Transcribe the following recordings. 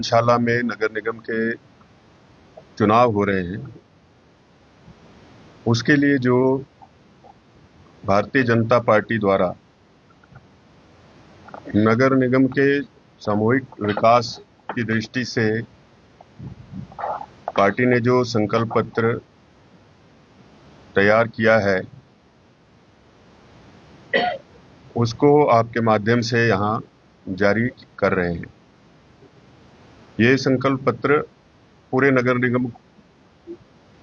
शाला में नगर निगम के चुनाव हो रहे हैं, उसके लिए जो भारतीय जनता पार्टी द्वारा नगर निगम के सामूहिक विकास की दृष्टि से पार्टी ने जो संकल्प पत्र तैयार किया है, उसको आपके माध्यम से यहाँ जारी कर रहे हैं। ये संकल्प पत्र पूरे नगर निगम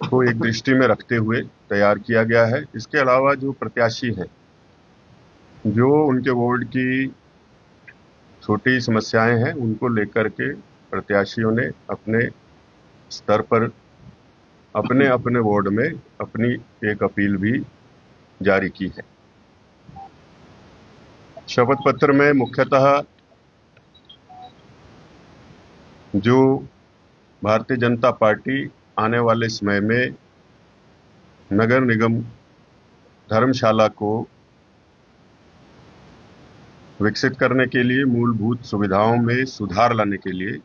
को एक दृष्टि में रखते हुए तैयार किया गया है। इसके अलावा जो प्रत्याशी है, जो उनके वार्ड की छोटी समस्याएं हैं, उनको लेकर के प्रत्याशियों ने अपने स्तर पर अपने अपने वार्ड में अपनी एक अपील भी जारी की है। शपथ पत्र में मुख्यतः जो भारतीय जनता पार्टी आने वाले समय में नगर निगम धर्मशाला को विकसित करने के लिए, मूलभूत सुविधाओं में सुधार लाने के लिए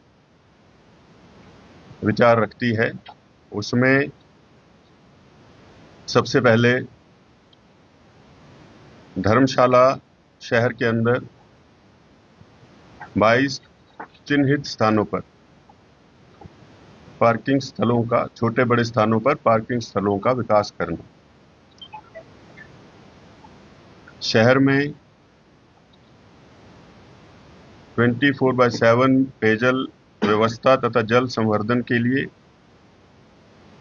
विचार रखती है, उसमें सबसे पहले धर्मशाला शहर के अंदर 22 चिन्हित स्थानों पर पार्किंग स्थलों का, छोटे बड़े स्थानों पर पार्किंग स्थलों का विकास करना। शहर में 24/7 पेयजल व्यवस्था तथा जल संवर्धन के लिए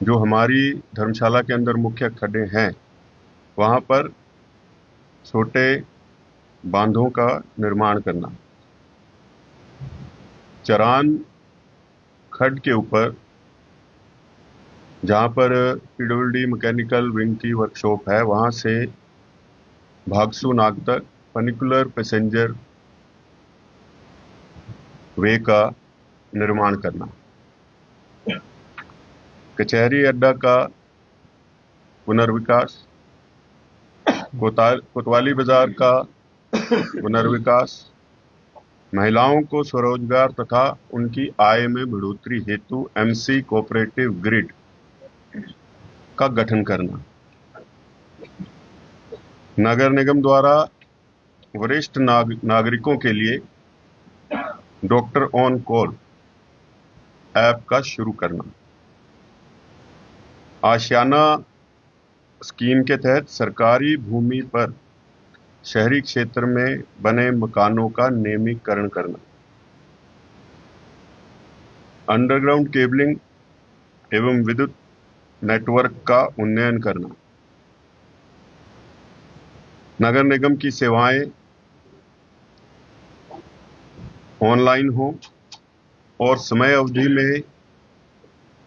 जो हमारी धर्मशाला के अंदर मुख्य खड्डे हैं, वहां पर छोटे बांधों का निर्माण करना। चरान खड्ड के ऊपर, जहां पर पीडब्ल्यूडी मैकेनिकल विंग की वर्कशॉप है, वहां से भागसू नाग तक फनिकुलर पैसेंजर वे का निर्माण करना। कचहरी अड्डा का पुनर्विकास, कोतवाली बाजार का पुनर्विकास, महिलाओं को स्वरोजगार तथा उनकी आय में बढ़ोतरी हेतु एमसी कोऑपरेटिव ग्रिड का गठन करना। नगर निगम द्वारा वरिष्ठ नागरिकों के लिए डॉक्टर ऑन कॉल ऐप का शुरू करना। आशियाना स्कीम के तहत सरकारी भूमि पर शहरी क्षेत्र में बने मकानों का नियमीकरण करना। अंडरग्राउंड केबलिंग एवं विद्युत नेटवर्क का उन्नयन करना। नगर निगम की सेवाएं ऑनलाइन हो और समय अवधि में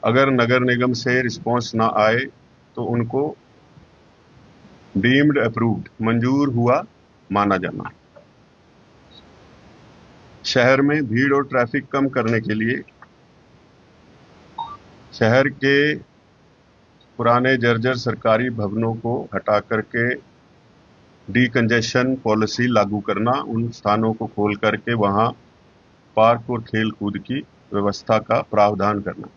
अगर नगर निगम से रिस्पांस ना आए तो उनको डीम्ड अप्रूव्ड, मंजूर हुआ माना जाना। शहर में भीड़ और ट्रैफिक कम करने के लिए शहर के पुराने जर्जर सरकारी भवनों को हटा करके डीकंजेशन पॉलिसी लागू करना। उन स्थानों को खोल करके वहां पार्क और खेल कूद की व्यवस्था का प्रावधान करना।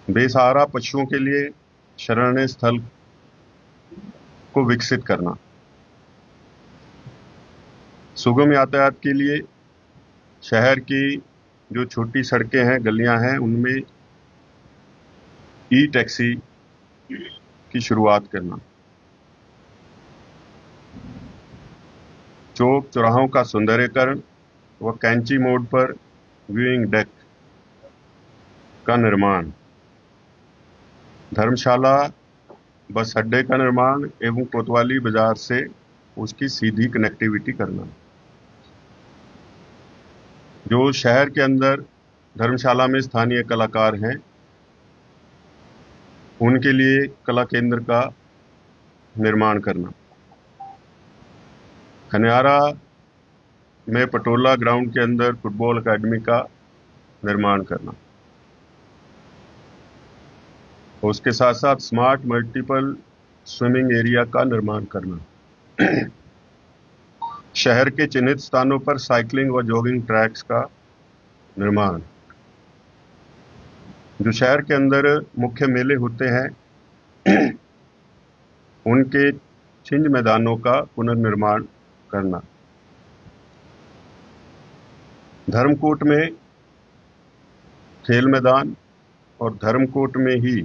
बेसहारा पशुओं के लिए शरण्य स्थल को विकसित करना। सुगम यातायात के लिए शहर की जो छोटी सड़कें हैं, गलियां हैं, उनमें ई टैक्सी की शुरुआत करना। चौक चौराहों का सुंदरीकरण व कैंची मोड़ पर व्यूइंग डेक का निर्माण। धर्मशाला बस अड्डे का निर्माण एवं कोतवाली बाजार से उसकी सीधी कनेक्टिविटी करना। जो शहर के अंदर धर्मशाला में स्थानीय कलाकार हैं, उनके लिए कला केंद्र का निर्माण करना। खनियारा में पटोला ग्राउंड के अंदर फुटबॉल एकेडमी का निर्माण करना। उसके साथ साथ स्मार्ट मल्टीपल स्विमिंग एरिया का निर्माण करना। शहर के चिन्हित स्थानों पर साइकिलिंग व जॉगिंग ट्रैक्स का निर्माण। जो शहर के अंदर मुख्य मेले होते हैं उनके छिंज मैदानों का पुनर्निर्माण करना। धर्मकोट में खेल मैदान और धर्मकोट में ही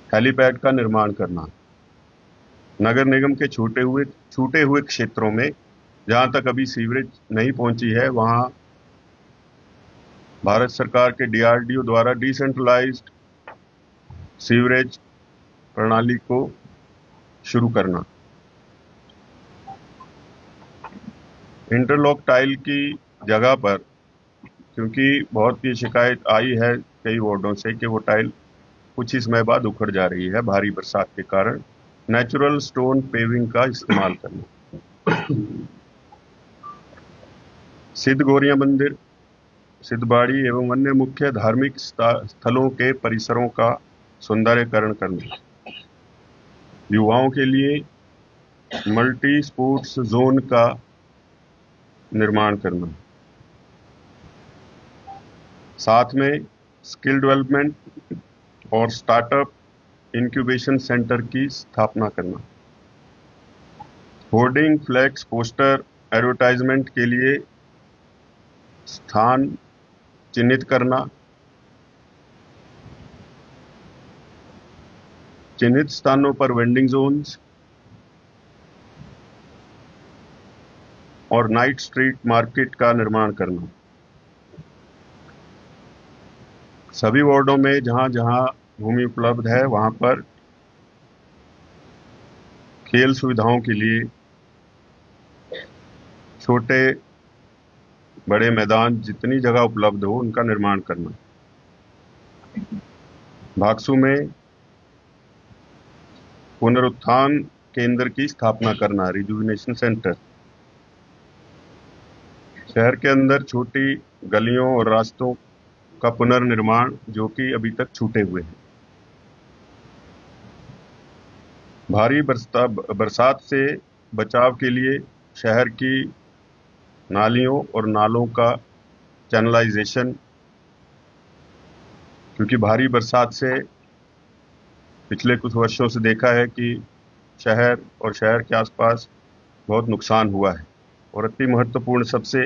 हेलीपैड का निर्माण करना। नगर निगम के छूटे हुए क्षेत्रों में जहां तक अभी सीवरेज नहीं पहुंची है, वहां भारत सरकार के DRDO द्वारा डिसेंट्रलाइज्ड सीवरेज प्रणाली को शुरू करना। इंटरलॉक टाइल की जगह पर, क्योंकि बहुत ही शिकायत आई है कई वार्डों से कि वो टाइल कुछ ही समय बाद उखड़ जा रही है भारी बरसात के कारण, नेचुरल स्टोन पेविंग का इस्तेमाल करना। सिद्ध गौरिया मंदिर, सिद्धबाड़ी एवं अन्य मुख्य धार्मिक स्थलों के परिसरों का सौंदर्यीकरण करना। युवाओं के लिए मल्टी स्पोर्ट्स जोन का निर्माण करना। साथ में स्किल डेवलपमेंट और स्टार्टअप इंक्यूबेशन सेंटर की स्थापना करना। होर्डिंग, फ्लैक्स, पोस्टर, एडवर्टाइजमेंट के लिए स्थान चिन्हित करना। चिन्हित स्थानों पर वेंडिंग जोन्स और नाइट स्ट्रीट मार्केट का निर्माण करना। सभी वार्डों में जहां जहां भूमि उपलब्ध है वहां पर खेल सुविधाओं के लिए छोटे बड़े मैदान जितनी जगह उपलब्ध हो उनका निर्माण करना। भागसू में पुनरुत्थान केंद्र की स्थापना करना, रिजुविनेशन सेंटर। शहर के अंदर छोटी गलियों और रास्तों का पुनर्निर्माण जो कि अभी तक छूटे हुए हैं। भारी बरसात से बचाव के लिए शहर की नालियों और नालों का चैनलाइजेशन, क्योंकि भारी बरसात से पिछले कुछ वर्षों से देखा है कि शहर और शहर के आसपास बहुत नुकसान हुआ है। और अति महत्वपूर्ण सबसे,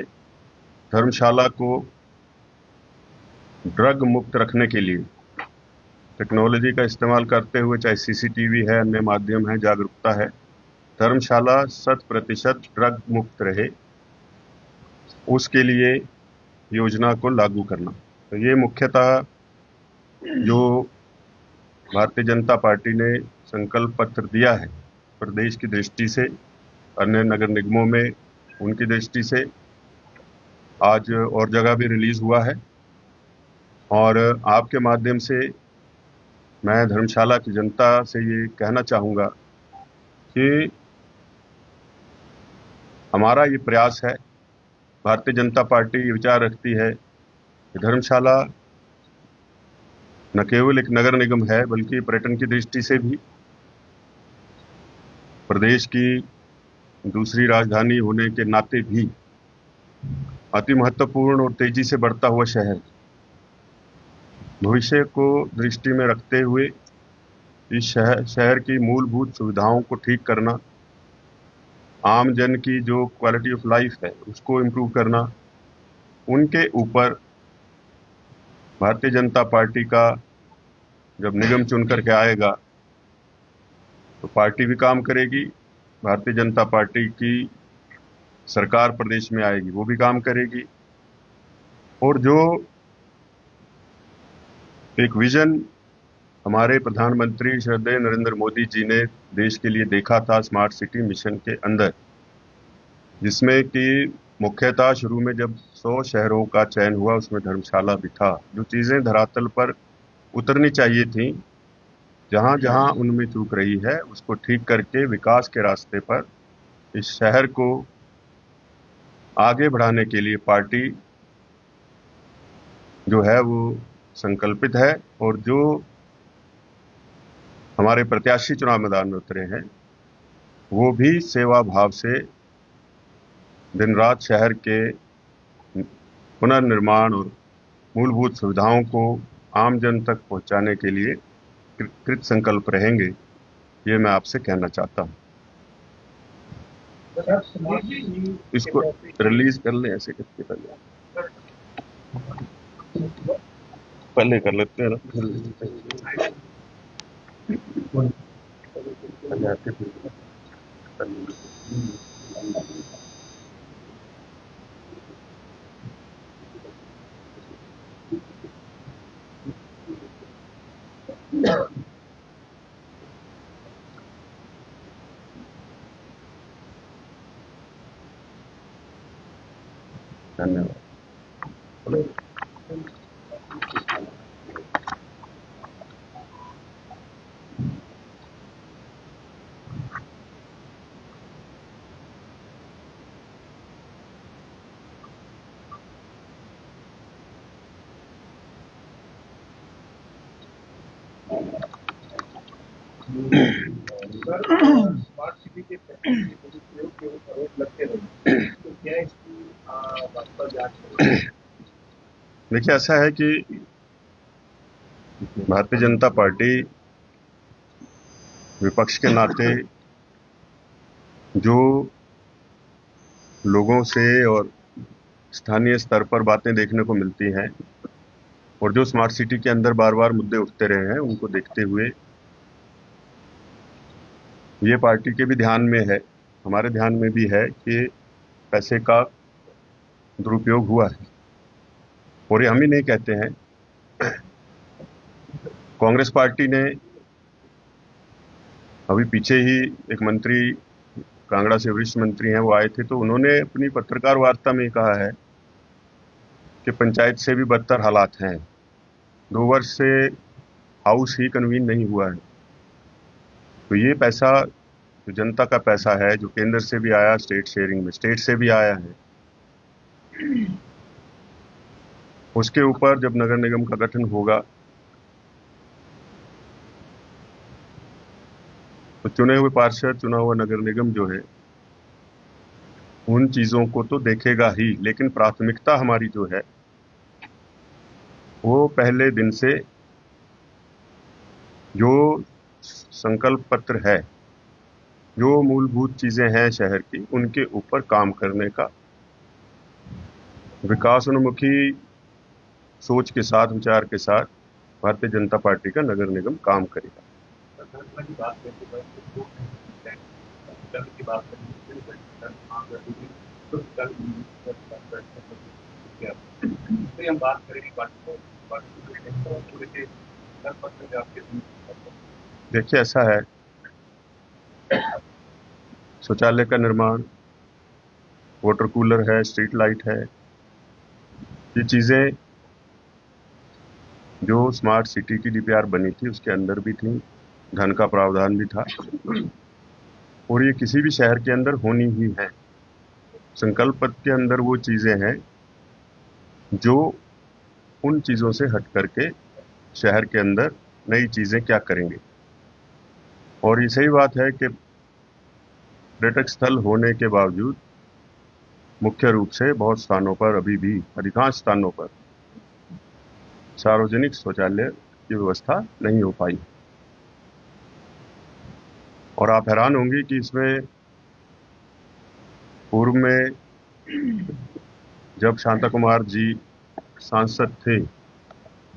धर्मशाला को ड्रग मुक्त रखने के लिए टेक्नोलॉजी का इस्तेमाल करते हुए, चाहे CCTV है, अन्य माध्यम है, जागरूकता है, धर्मशाला 100% ड्रग मुक्त रहे, उसके लिए योजना को लागू करना। तो ये मुख्यतः जो भारतीय जनता पार्टी ने संकल्प पत्र दिया है प्रदेश की दृष्टि से, अन्य नगर निगमों में उनकी दृष्टि से, आज और जगह भी रिलीज हुआ है। और आपके माध्यम से मैं धर्मशाला की जनता से ये कहना चाहूँगा कि हमारा ये प्रयास है, भारतीय जनता पार्टी ये विचार रखती है कि धर्मशाला न केवल एक नगर निगम है बल्कि पर्यटन की दृष्टि से भी प्रदेश की दूसरी राजधानी होने के नाते भी अति महत्वपूर्ण और तेजी से बढ़ता हुआ शहर। भविष्य को दृष्टि में रखते हुए इस शहर की मूलभूत सुविधाओं को ठीक करना, आम जन की जो क्वालिटी ऑफ लाइफ है उसको इम्प्रूव करना, उनके ऊपर भारतीय जनता पार्टी का जब निगम चुन करके आएगा तो पार्टी भी काम करेगी, भारतीय जनता पार्टी की सरकार प्रदेश में आएगी वो भी काम करेगी। और जो एक विजन हमारे प्रधानमंत्री श्रद्धेय नरेंद्र मोदी जी ने देश के लिए देखा था स्मार्ट सिटी मिशन के अंदर, जिसमें कि मुख्यतः शुरू में जब 100 शहरों का चयन हुआ उसमें धर्मशाला भी था। जो चीजें धरातल पर उतरनी चाहिए थी, जहां जहां उनमें चूक रही है उसको ठीक करके विकास के रास्ते पर इस शहर को आगे बढ़ाने के लिए पार्टी जो है वो संकल्पित है। और जो हमारे प्रत्याशी चुनाव मैदान में उतरे हैं वो भी सेवा भाव से दिन रात शहर के पुनर्निर्माण और मूलभूत सुविधाओं को आम जन तक पहुंचाने के लिए कृत संकल्प रहेंगे, ये मैं आपसे कहना चाहता हूं। इसको रिलीज कर ले, ऐसे करके पहले कर लेते हैं ना। धन्यवाद। स्मार्ट सिटी के दुरुपयोग के आरोप लगते रहे, तो क्या इसकी वास्तव जांच करेगी? देखिए, ऐसा है कि भारतीय जनता पार्टी विपक्ष के नाते जो लोगों से और स्थानीय स्तर पर बातें देखने को मिलती हैं और जो स्मार्ट सिटी के अंदर बार बार मुद्दे उठते रहे हैं, उनको देखते हुए ये पार्टी के भी ध्यान में है, हमारे ध्यान में भी है कि पैसे का दुरुपयोग हुआ है। और ये हम ही नहीं कहते हैं, कांग्रेस पार्टी ने अभी पीछे ही एक मंत्री, कांगड़ा से वरिष्ठ मंत्री हैं, वो आए थे, तो उन्होंने अपनी पत्रकार वार्ता में कहा है कि पंचायत से भी बदतर हालात हैं। 2 वर्ष से हाउस ही कन्वीन नहीं हुआ है। तो ये पैसा जो जनता का पैसा है, जो केंद्र से भी आया, स्टेट शेयरिंग में स्टेट से भी आया है, उसके ऊपर जब नगर निगम का गठन होगा तो चुने हुए पार्षद, चुना हुआ नगर निगम जो है उन चीजों को तो देखेगा ही, लेकिन प्राथमिकता हमारी जो है वो पहले दिन से जो संकल्प पत्र है, जो मूलभूत चीजें हैं शहर की, उनके ऊपर काम करने का, विकासोन्मुखी सोच के साथ, विचार के साथ भारतीय जनता पार्टी का नगर निगम काम करेगा। देखिए, ऐसा है, शौचालय का निर्माण, वाटर कूलर है, स्ट्रीट लाइट है, ये चीजें जो स्मार्ट सिटी की डीपीआर बनी थी उसके अंदर भी थी, धन का प्रावधान भी था, और ये किसी भी शहर के अंदर होनी ही है। संकल्प पत्र के अंदर वो चीजें हैं जो उन चीजों से हट करके शहर के अंदर नई चीजें क्या करेंगे। और ये सही बात है कि पर्यटक स्थल होने के बावजूद मुख्य रूप से बहुत स्थानों पर, अभी भी अधिकांश स्थानों पर सार्वजनिक शौचालय की व्यवस्था नहीं हो पाई। और आप हैरान होंगे कि इसमें पूर्व में जब शांता कुमार जी सांसद थे,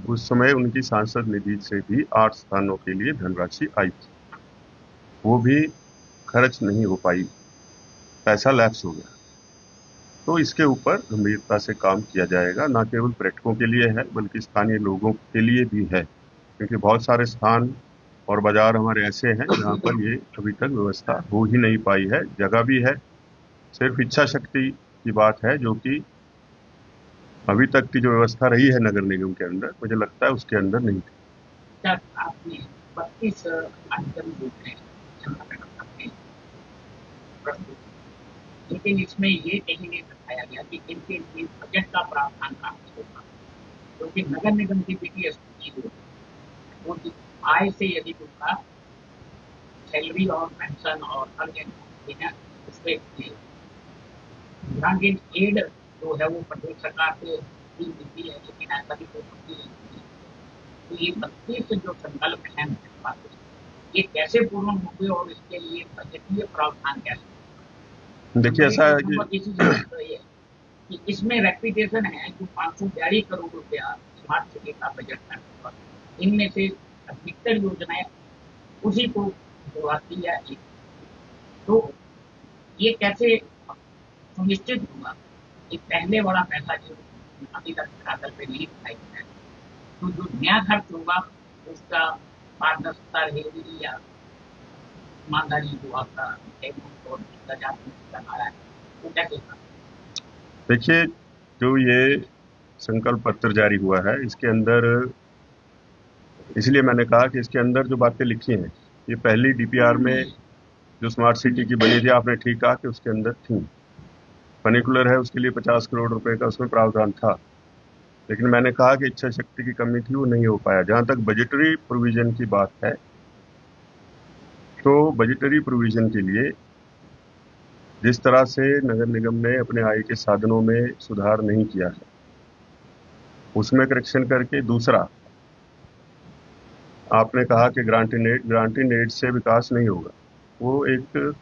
उस समय उनकी सांसद निधि से भी 8 स्थानों के लिए धनराशि आई थी, वो भी खर्च नहीं हो पाई, पैसा लैप्स हो गया। तो इसके ऊपर गंभीरता से काम किया जाएगा, न केवल पर्यटकों के लिए है बल्कि स्थानीय लोगों के लिए भी है, क्योंकि बहुत सारे स्थान और बाजार हमारे ऐसे हैं जहाँ पर ये अभी तक व्यवस्था हो ही नहीं पाई है। जगह भी है, सिर्फ इच्छा शक्ति की बात है, जो कि अभी तक की जो व्यवस्था रही है नगर निगम के अंदर, मुझे लगता है उसके अंदर नहीं थी। आपने 32 अंतरिम रूप लेकिन इसमें ये कहीं नहीं बताया गया कि इनके लिए बजट का प्रावधान कहाँ से होगा, क्योंकि नगर निगम की वित्तीय स्थिति वो आय से यदि उनका सैलरी और पेंशन और अन्य बिना उसपे ग्रांटेड एड जो है वो प्रदेश सरकार से भी मिलती है, लेकिन ऐसा भी कोई मिलती नहीं। तो ये 32 जो संकल्प हैं मेरे पास, ये कैसे पूर्ण होंगे और इसके लिए बजटीय प्रावधान कैसे? देखिए ऐसा है कि इसी से ये है कि इसमें रेप्यूटेशन है जो 542 करोड़ रुपया स्मार्ट सिटी का बजट है, इनमें से अधिकतर योजनाएं उसी को शुरुआती है। तो ये कैसे सुनिश्चित होगा कि पहले वाला पैसा जो अभी तक खाते पे नहीं दिखाई है, तो जो नया खर्च होगा उसका पारदर्शिता रहेगी या ईमानदारी जो आपका और भ्रष्टाचार आ रहा है वो कैसे? देखिए, जो ये संकल्प पत्र जारी हुआ है इसके अंदर, इसलिए मैंने कहा कि इसके अंदर जो बातें लिखी हैं ये पहली डीपीआर में जो स्मार्ट सिटी की बनी थी, आपने ठीक कहा कि उसके अंदर थी। फर्नीकुलर है उसके लिए 50 करोड़ रुपए का उसमें प्रावधान था, लेकिन मैंने कहा कि इच्छा शक्ति की कमी थी, वो नहीं हो पाया। जहां तक बजटरी प्रोविजन की बात है, तो बजटरी प्रोविजन के लिए जिस तरह से नगर निगम ने अपने आय के साधनों में सुधार नहीं किया है, उसमें करेक्शन करके दूसरा आपने कहा कि ग्रांट इन एड से विकास नहीं होगा। वो एक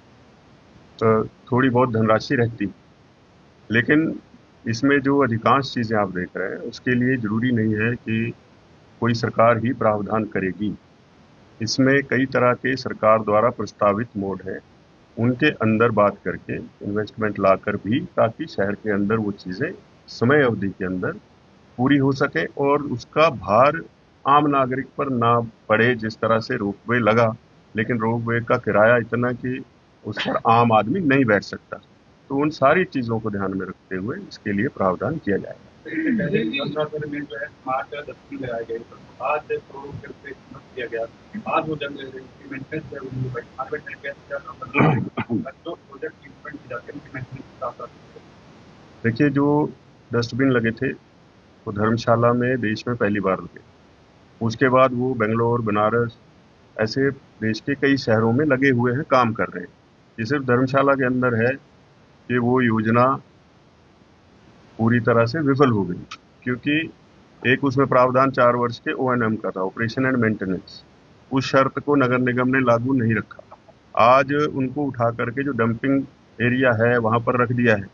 थोड़ी बहुत धनराशि रहती, लेकिन इसमें जो अधिकांश चीजें आप देख रहे हैं उसके लिए जरूरी नहीं है कि कोई सरकार ही प्रावधान करेगी। इसमें कई तरह के सरकार द्वारा प्रस्तावित मोड है, उनके अंदर बात करके इन्वेस्टमेंट लाकर भी, ताकि शहर के अंदर वो चीजें समय अवधि के अंदर पूरी हो सके और उसका भार आम नागरिक पर ना पड़े। जिस तरह से रोपवे लगा, लेकिन रोपवे का किराया इतना कि उस पर आम आदमी नहीं बैठ सकता, तो उन सारी चीजों को ध्यान में रखते हुए इसके लिए प्रावधान किया जाएगा। स्मार्ट डस्टबिन लगाए गए, आज करोड़ों के रुपए इन्वेस्ट किया गया, आज वो जंग इम्प्लीमेंटेड जो प्रोजेक्ट इम्प्लीमेंट किए जाते हैं। देखिए, जो डस्टबिन लगे थे वो धर्मशाला में देश में पहली बार लगे, उसके बाद वो बेंगलोर, बनारस, ऐसे देश के कई शहरों में लगे हुए हैं, काम कर रहे हैं। ये सिर्फ धर्मशाला के अंदर है कि वो योजना पूरी तरह से विफल हो गई, क्योंकि एक उसमें प्रावधान 4 वर्ष के ONM का था, ऑपरेशन एंड मेंटेनेंस। उस शर्त को नगर निगम ने लागू नहीं रखा। आज उनको उठा करके जो डंपिंग एरिया है वहां पर रख दिया है।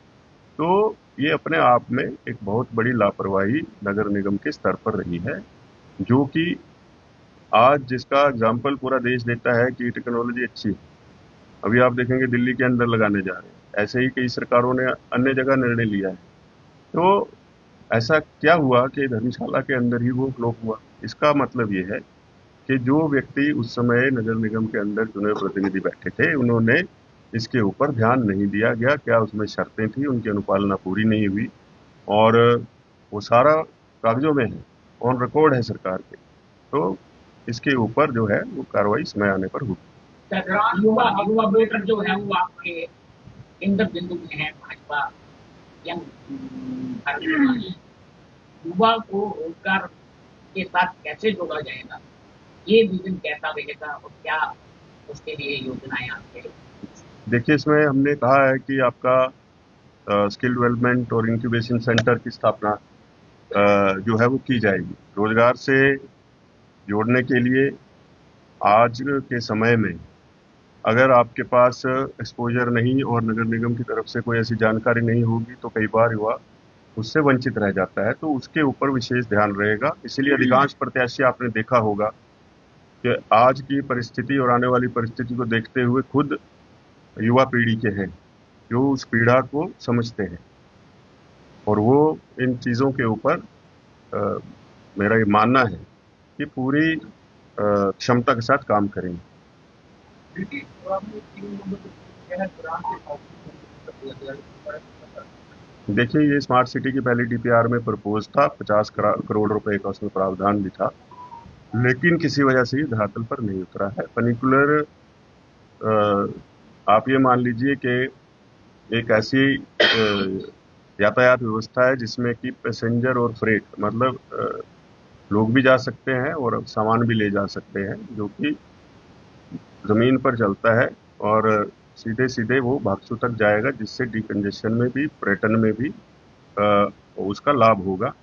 तो ये अपने आप में एक बहुत बड़ी लापरवाही नगर निगम के स्तर पर रही है, जो कि आज जिसका एग्जाम्पल पूरा देश देता है कि टेक्नोलॉजी अच्छी है। अभी आप देखेंगे दिल्ली के अंदर लगाने जा रहे हैं, ऐसे ही कई सरकारों ने अन्य जगह निर्णय लिया है। तो ऐसा क्या हुआ कि धर्मशाला के अंदर ही वो फ्लॉप हुआ? इसका मतलब ये है कि जो व्यक्ति उस समय नगर निगम के अंदर चुने प्रतिनिधि बैठे थे, उन्होंने इसके ऊपर ध्यान नहीं दिया गया। क्या उसमें शर्तें थी, उनकी अनुपालना पूरी नहीं हुई, और वो सारा कागजों में है, ऑन रिकॉर्ड है सरकार के। तो इसके ऊपर जो है वो कार्रवाई समय आने पर होगी। युवा वोटर जो है वो आपके केंद्र बिंदु में है भाजपा। युवा को रोजगार के साथ कैसे जोड़ा जाएगा, ये विजन कैसा रहेगा और क्या उसके लिए योजनाएं आपके? देखिए, इसमें हमने कहा है कि आपका स्किल डेवलपमेंट और इंक्यूबेशन सेंटर की स्थापना जो है वो की जाएगी। रोजगार से जोड़ने के लिए आज के समय में अगर आपके पास एक्सपोजर नहीं और नगर निगम की तरफ से कोई ऐसी जानकारी नहीं होगी, तो कई बार युवा उससे वंचित रह जाता है। तो उसके ऊपर विशेष ध्यान रहेगा। इसीलिए अधिकांश प्रत्याशी आपने देखा होगा कि आज की परिस्थिति और आने वाली परिस्थिति को देखते हुए खुद युवा पीढ़ी के हैं, जो उस पीड़ा को समझते हैं, और वो इन चीज़ों के ऊपर मेरा ये मानना है कि पूरी क्षमता के साथ काम करेंगे। देखिए, ये स्मार्ट सिटी की पहली डीपीआर में प्रपोज था, 50 करोड़ रुपए का उसमें प्रावधान भी था, लेकिन किसी वजह से ये धरातल पर नहीं उतरा है। फर्नीकुलर आप ये मान लीजिए कि एक ऐसी यातायात व्यवस्था है जिसमें कि पैसेंजर और फ्रेट, मतलब लोग भी जा सकते हैं और सामान भी ले जा सकते हैं, जो कि जमीन पर चलता है और सीधे सीधे वो भागसू तक जाएगा, जिससे डिकंजेशन में भी, पर्यटन में भी उसका लाभ होगा।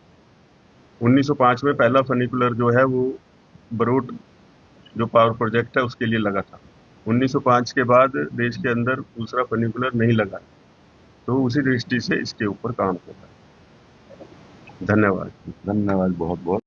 1905 में पहला फनिकुलर जो है वो बरूट जो पावर प्रोजेक्ट है उसके लिए लगा था। 1905 के बाद देश के अंदर दूसरा फनिकुलर नहीं लगा, तो उसी दृष्टि से इसके ऊपर काम होगा। धन्यवाद। धन्यवाद बहुत बहुत।